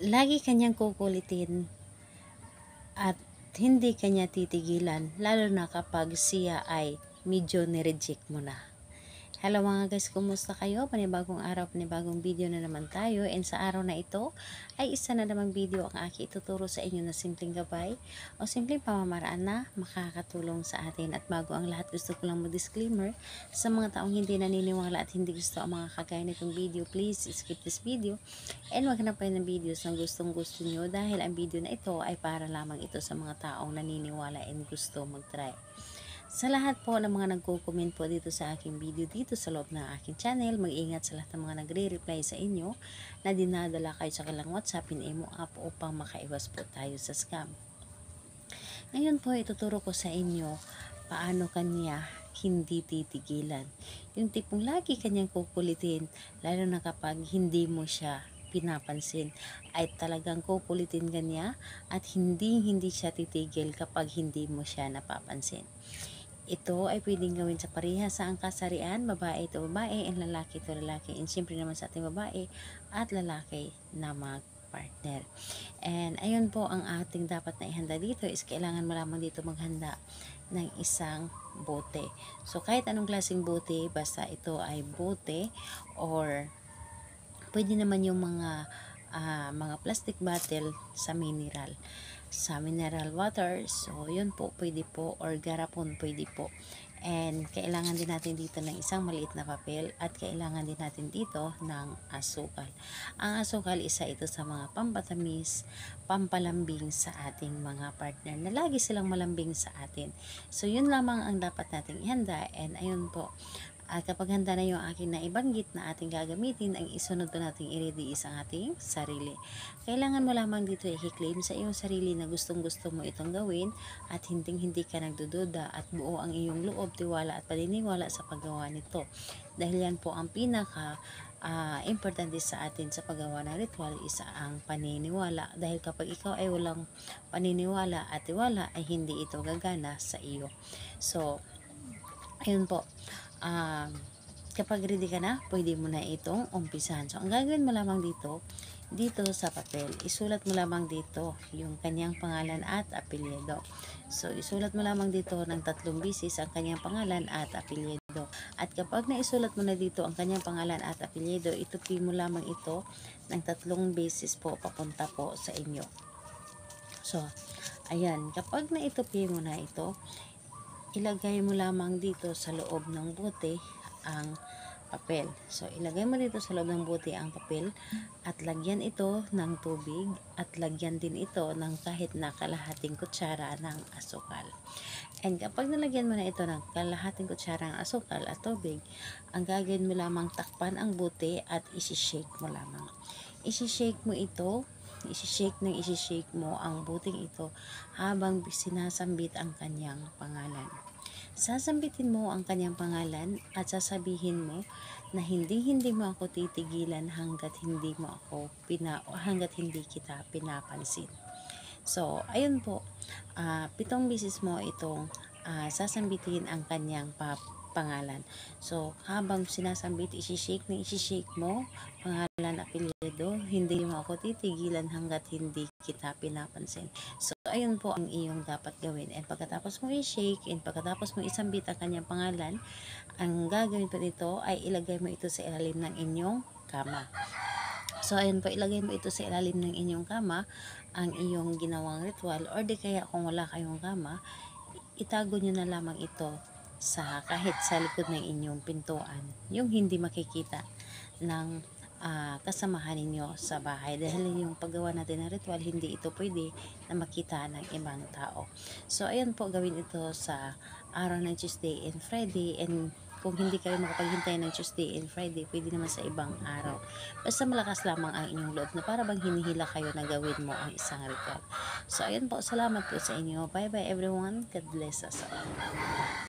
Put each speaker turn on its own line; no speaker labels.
lagi kanyang kukulitin at hindi kanya titigilan, lalo na kapag siya ay medyo nireject mo na. Hello mga guys, kumusta kayo? Panibagong araw, panibagong video na naman tayo. And sa araw na ito ay isa na namang video ang aking ituturo sa inyo na simpleng gabay o simpleng pamamaraan na makakatulong sa atin. At bago ang lahat, gusto ko lang mag-disclaimer sa mga taong hindi naniniwala at hindi gusto ang mga kagaya nitong video. Please skip this video and wag na pa ng videos na gustong gusto nyo, dahil ang video na ito ay para lamang ito sa mga taong naniniwala and gusto mag-try. Sa lahat po ng mga nagko-comment po dito sa aking video dito sa loob ng aking channel, mag-ingat sa lahat ng mga nagre-reply sa inyo na dinadala kayo sa kanilang WhatsApp, in-emo app upang makaiwas po tayo sa scam. Ngayon po, ituturo ko sa inyo paano kanya hindi titigilan. Yung tipong lagi kanyang kukulitin, lalo na kapag hindi mo siya pinapansin, ay talagang kukulitin kanya at hindi siya titigil kapag hindi mo siya napapansin. Ito ay pwedeng gawin sa parehas sa kasarian, babae ito babae, and lalaki ito lalaki. And siyempre naman sa ating babae at lalaki na mag-partner. And ayun po, ang ating dapat na ihanda dito is kailangan mo lamang dito maghanda ng isang bote. So kahit anong klaseng bote, basta ito ay bote, or pwede naman yung mga plastic bottle sa mineral water. So yun po, pwede po, or garapon pwede po. And kailangan din natin dito ng isang maliit na papel, at kailangan din natin dito ng asukal. Ang asukal, isa ito sa mga pampatamis, pampalambing sa ating mga partner na lagi silang malambing sa atin. So yun lamang ang dapat nating ihanda. And ayun po, at kapag handa na yung aking naibanggit na ating gagamitin, ang isunod po nating i-ready is ang ating sarili. Kailangan mo lamang dito i-claim sa iyong sarili na gustong gusto mo itong gawin, at hindi ka nagdududa, at buo ang iyong loob, tiwala at paniniwala sa paggawa nito. Dahil yan po ang pinaka importante sa atin sa paggawa ng ritual, isa ang paniniwala. Dahil kapag ikaw ay walang paniniwala at tiwala, ay hindi ito gagana sa iyo. So ayun po, kapag ready ka na, pwede mo na itong umpisahan. So ang gagawin mo lamang dito sa papel, isulat mo lamang dito yung kanyang pangalan at apelyido. So isulat mo lamang dito ng 3 beses ang kanyang pangalan at apelyido. At kapag naisulat mo na dito ang kanyang pangalan at apelyido, itupi mo lamang ito ng 3 beses po papunta po sa inyo. So ayan, kapag naitupi mo na ito, ilagay mo lamang dito sa loob ng bote ang papel. So ilagay mo dito sa loob ng bote ang papel, at lagyan ito ng tubig, at lagyan din ito ng kahit na kalahating kutsara ng asukal. And kapag nalagyan mo na ito ng kalahating kutsara ng asukal at tubig, ang gagawin mo lamang, takpan ang bote at isi-shake mo lamang. Isi-shake mo ito, isi-shake mo ang buteng ito habang sinasambit ang kanyang pangalan. Sasambitin mo ang kanyang pangalan at sasabihin mo na hindi mo ako titigilan hanggat hindi kita pinapansin. So ayun po, 7 beses mo itong sasambitin ang kanyang pangalan. So habang sinasambit, isi-shake mo pangalan, apelyido, hindi mo ako titigilan hanggat hindi kita pinapansin. So ayun po ang iyong dapat gawin. And pagkatapos mo i-shake, and pagkatapos mo isambit ang kanyang pangalan, ang gagawin po dito ay ilagay mo ito sa ilalim ng inyong kama. So ayun po, ilagay mo ito sa ilalim ng inyong kama ang iyong ginawang ritual, or di kaya kung wala kayong kama, itago nyo na lamang ito kahit sa likod ng inyong pintuan, yung hindi makikita ng kasamahan ninyo sa bahay, dahil yung paggawa natin ng ritual, hindi ito pwede na makita ng ibang tao. So ayan po, gawin ito sa araw ng Tuesday and Friday, and kung hindi kayo makapaghintay ng Tuesday and Friday, pwede naman sa ibang araw. Basta malakas lamang ang inyong loob na para bang hinihila kayo na gawin mo ang isang ritual. So ayun po, salamat po sa inyo. Bye bye everyone. God bless us all.